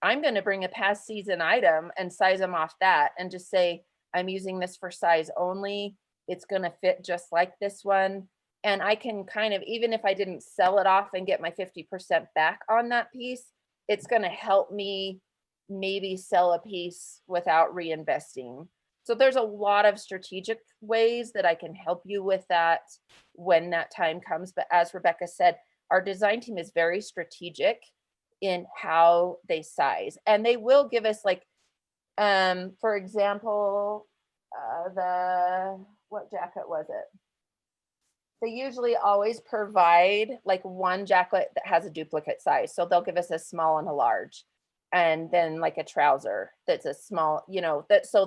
I'm going to bring a past season item and size them off that and just say, I'm using this for size only. It's going to fit just like this one. And I can kind of, even if I didn't sell it off and get my 50% back on that piece, it's going to help me maybe sell a piece without reinvesting. So there's a lot of strategic ways that I can help you with that when that time comes. But as Rebecca said, our design team is very strategic in how they size, and they will give us, like, for example, what jacket was it? They usually always provide like one jacket that has a duplicate size. So they'll give us a small and a large, and then like a trouser that's a small, that so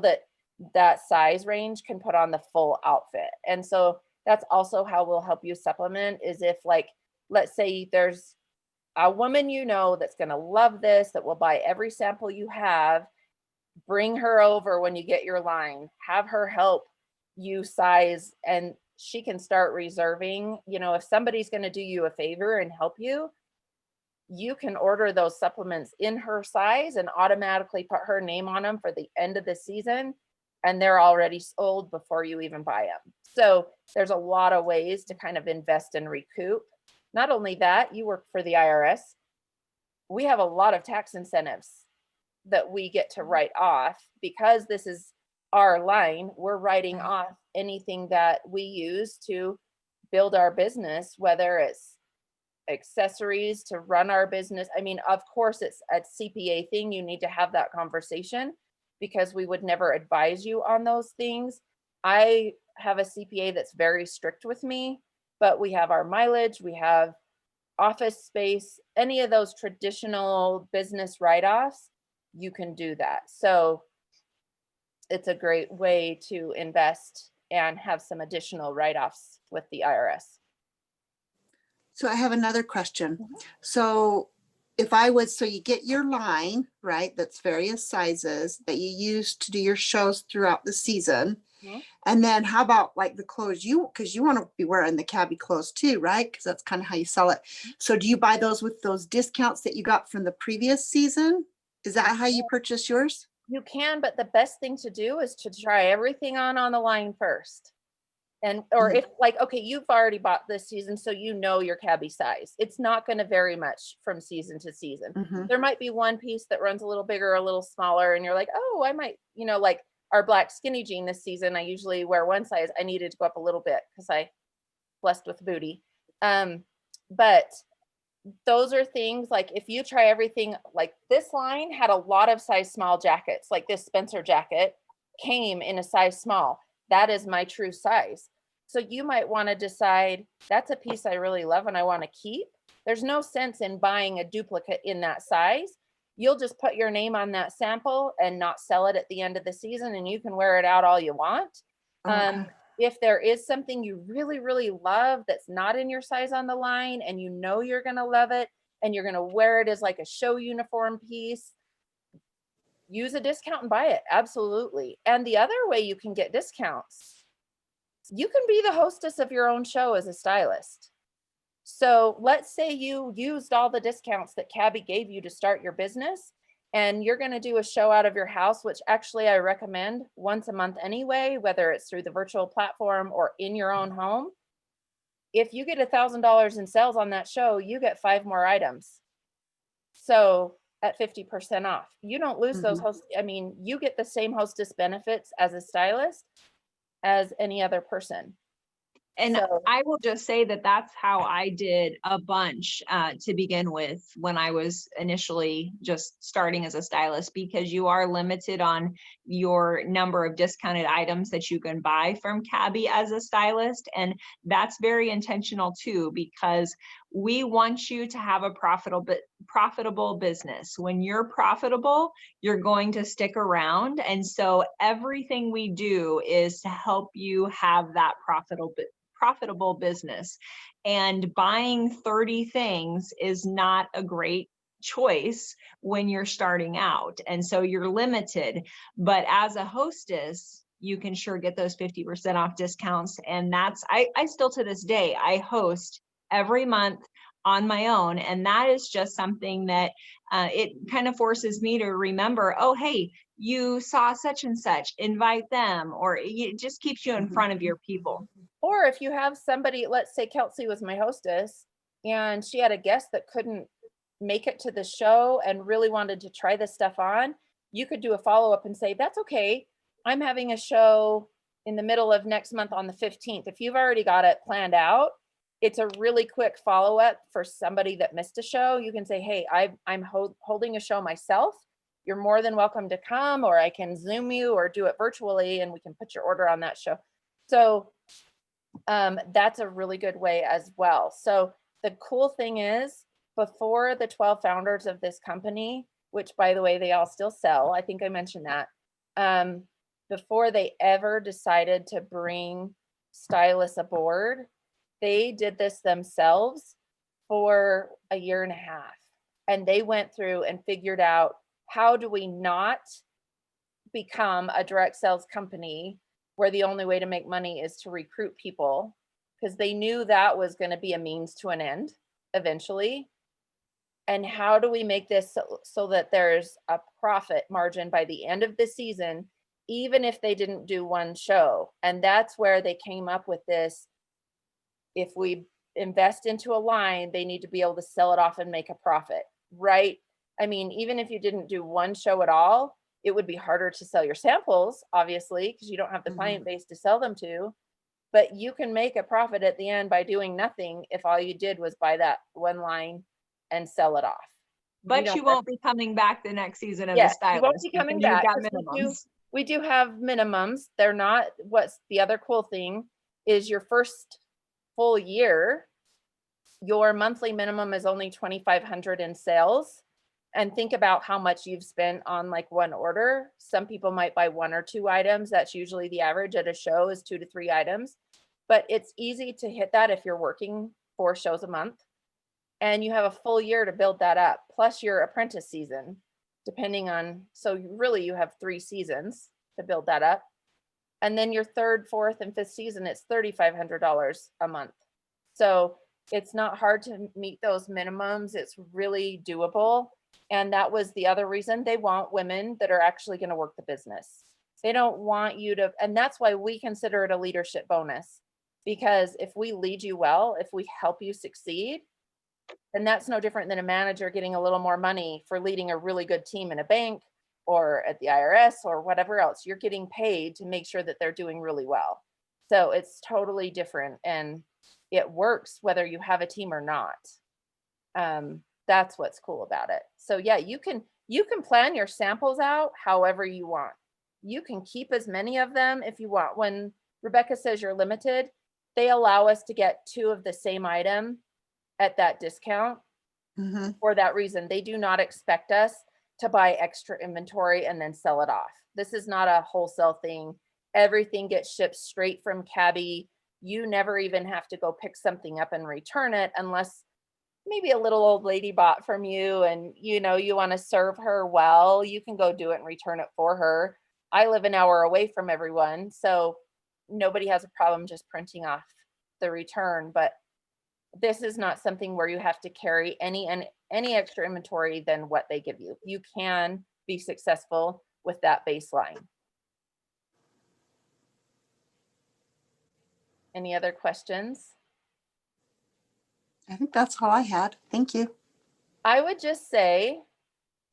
that size range can put on the full outfit. And so that's also how we'll help you supplement, is if, like, let's say there's a woman that's going to love this, that will buy every sample you have, bring her over when you get your line, have her help you size, and she can start reserving. If somebody's going to do you a favor and help you, you can order those supplements in her size and automatically put her name on them for the end of the season, and they're already sold before you even buy them. So there's a lot of ways to kind of invest and recoup. Not only that, you work for the IRS. We have a lot of tax incentives that we get to write off because this is our line. We're writing off anything that we use to build our business, whether it's accessories to run our business. I mean, of course, it's a CPA thing. You need to have that conversation because we would never advise you on those things. I have a CPA that's very strict with me, but we have our mileage, we have office space, any of those traditional business write-offs, you can do that. So it's a great way to invest and have some additional write-offs with the IRS. So I have another question. Mhm. So so you get your line, right? That's various sizes that you use to do your shows throughout the season. Mhm. And then how about like the clothes because you want to be wearing the Cabi clothes too, right? Because that's kind of how you sell it. So do you buy those with those discounts that you got from the previous season? Is that how you purchase yours? You can, but the best thing to do is to try everything on the line first. Or if, like, okay, you've already bought this season, so your Cabi size. It's not going to vary much from season to season. There might be one piece that runs a little bigger, a little smaller, and you're like, oh, I might, like our black skinny jean this season, I usually wear one size. I needed to go up a little bit because I blessed with booty. But those are things like, if you try everything, like this line had a lot of size small jackets, like this Spencer jacket came in a size small. That is my true size. So you might want to decide that's a piece I really love and I want to keep. There's no sense in buying a duplicate in that size. You'll just put your name on that sample and not sell it at the end of the season, and you can wear it out all you want. Okay. If there is something you really, really love that's not in your size on the line, and you're going to love it and you're going to wear it as like a show uniform piece, use a discount and buy it. Absolutely. And the other way you can get discounts, you can be the hostess of your own show as a stylist. So let's say you used all the discounts that Cabi gave you to start your business, and you're going to do a show out of your house, which actually I recommend once a month anyway, whether it's through the virtual platform or in your own home. If you get $1,000 in sales on that show, you get 5 more items. So at 50% off, you don't lose those hosts. I mean, you get the same hostess benefits as a stylist as any other person. And So I will just say that that's how I did a bunch to begin with when I was initially just starting as a stylist, because you are limited on your number of discounted items that you can buy from Cabi as a stylist. And that's very intentional too, because we want you to have a profitable business. When you're profitable, you're going to stick around. And so everything we do is to help you have that profitable business. And buying 30 things is not a great choice when you're starting out. And so you're limited. But as a hostess, you can sure get those 50% off discounts. And that's, I still to this day, I host every month on my own. And that is just something that it kind of forces me to remember, oh, hey, you saw such and such, invite them, or it just keeps you in front of your people. or if you have somebody, let's say Kelsey was my hostess and she had a guest that couldn't make it to the show and really wanted to try this stuff on, you could do a follow-up and say, that's okay. I'm having a show in the middle of next month on the 15th. If you've already got it planned out, it's a really quick follow-up for somebody that missed a show. You can say, hey, I'm holding a show myself. You're more than welcome to come, or I can Zoom you or do it virtually and we can put your order on that show. So that's a really good way as well. So the cool thing is, before the 12 founders of this company, which by the way, they all still sell, I think I mentioned that, before they ever decided to bring stylists aboard, they did this themselves for a year and a half. And they went through and figured out, how do we not become a direct sales company where the only way to make money is to recruit people? Because they knew that was going to be a means to an end eventually. And how do we make this so that there's a profit margin by the end of the season, even if they didn't do one show? And that's where they came up with this. If we invest into a line, they need to be able to sell it off and make a profit, right? I mean, even if you didn't do one show at all, it would be harder to sell your samples, obviously, because you don't have the client base to sell them to. But you can make a profit at the end by doing nothing if all you did was buy that one line and sell it off. But you won't be coming back the next season as a Yeah, you stylist. won't be coming because back. You've got 'cause minimums. we do have minimums. They're not, what's the other cool thing is your first full year, your monthly minimum is only 2,500 in sales. And think about how much you've spent on like one order. Some people might buy one or two items. That's usually the average at a show is 2 to 3 items. But it's easy to hit that if you're working 4 shows a month. And you have a full year to build that up, plus your apprentice season, depending on, so really you have 3 seasons to build that up. And then your 3rd, 4th, and 5th season, it's $3,500 a month. So it's not hard to meet those minimums. It's really doable. And that was the other reason they want women that are actually going to work the business. They don't want you to, and that's why we consider it a leadership bonus. Because if we lead you well, if we help you succeed, then that's no different than a manager getting a little more money for leading a really good team in a bank or at the IRS or whatever else. You're getting paid to make sure that they're doing really well. So it's totally different, and it works whether you have a team or not. That's what's cool about it. So yeah, you can plan your samples out however you want. You can keep as many of them if you want. When Rebecca says you're limited, they allow us to get 2 of the same item at that discount. For that reason. They do not expect us to buy extra inventory and then sell it off. This is not a wholesale thing. Everything gets shipped straight from Cabi. You never even have to go pick something up and return it unless maybe a little old lady bought from you and you want to serve her well. You can go do it and return it for her. I live an hour away from everyone, so nobody has a problem just printing off the return. But this is not something where you have to carry any extra inventory than what they give you. You can be successful with that baseline. Any other questions? I think that's all I had. Thank you. I would just say,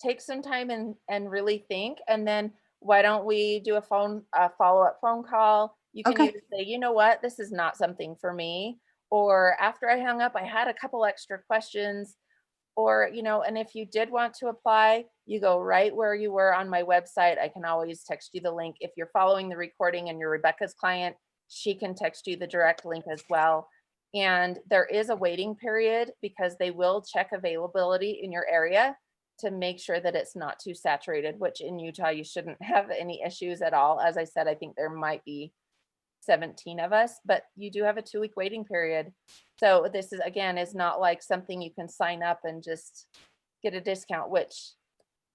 take some time and really think, and then why don't we do a follow-up phone call? You can Okay. either say, you know what, this is not something for me. Or after I hung up, I had a couple extra questions. Or, and if you did want to apply, you go right where you were on my website. I can always text you the link. If you're following the recording and you're Rebecca's client, she can text you the direct link as well. And there is a waiting period because they will check availability in your area to make sure that it's not too saturated, which in Utah, you shouldn't have any issues at all. As I said, I think there might be 17 of us, but you do have a 2-week waiting period. So this is, again, is not like something you can sign up and just get a discount, which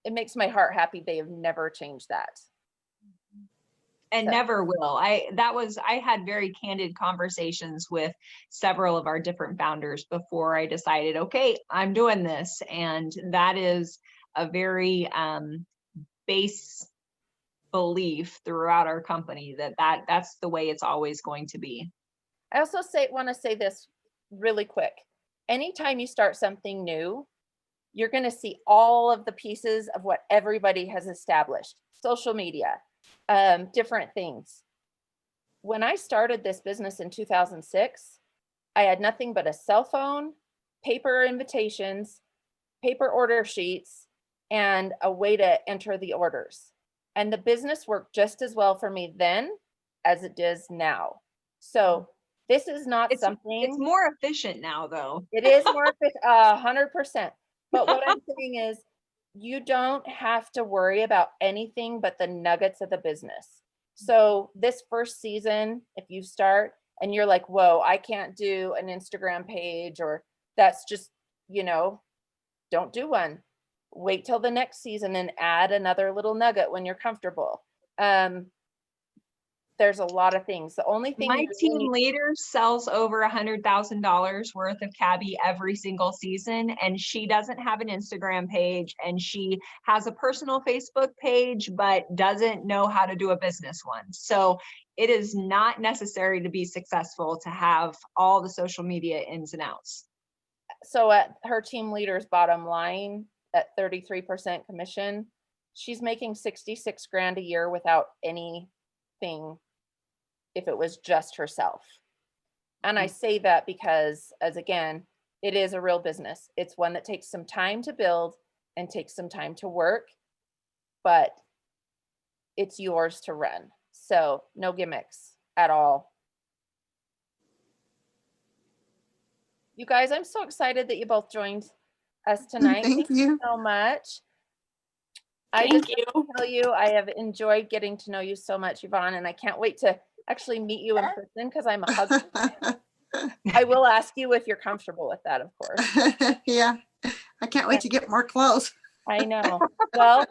it makes my heart happy. They have never changed that. And So. never will. I had very candid conversations with several of our different founders before I decided, okay, I'm doing this. And that is a very base belief throughout our company that's the way it's always going to be. I also want to say this really quick. Anytime you start something new, you're going to see all of the pieces of what everybody has established. Social media, different things. When I started this business in 2006, I had nothing but a cell phone, paper invitations, paper order sheets, and a way to enter the orders. And the business worked just as well for me then as it does now. So this is not something. It's more efficient now, though. It is more efficient, 100%. But what I'm saying is, you don't have to worry about anything but the nuggets of the business. So this first season, if you start and you're like, whoa, I can't do an Instagram page, or that's just, don't do one. Wait till the next season and add another little nugget when you're comfortable. There's a lot of things. The only thing my team leader sells over $100,000 worth of Cabi every single season, and she doesn't have an Instagram page, and she has a personal Facebook page, but doesn't know how to do a business one. So it is not necessary to be successful to have all the social media ins and outs. So at her team leader's bottom line, at 33% commission, she's making 66 grand a year without anything if it was just herself. And I say that because, as again, it is a real business. It's one that takes some time to build and takes some time to work, but it's yours to run. So no gimmicks at all. You guys, I'm so excited that you both joined us tonight. Thank you so much. Thank you. Tell you, I have enjoyed getting to know you so much, Yvonne, and I can't wait to actually meet you in person because I'm a hugger. I will ask you if you're comfortable with that, of course. Yeah, I can't wait to get more clothes. I know. Well,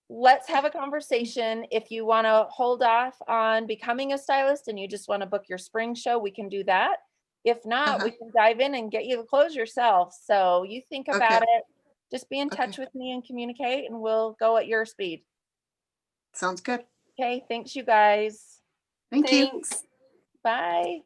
let's have a conversation. If you want to hold off on becoming a stylist and you just want to book your spring show, we can do that. If not, we can dive in and get you the clothes yourself. So you think about it. Just be in touch with me and communicate, and we'll go at your speed. Sounds good. Okay. Thanks, you guys. Thank you. Thanks. Bye.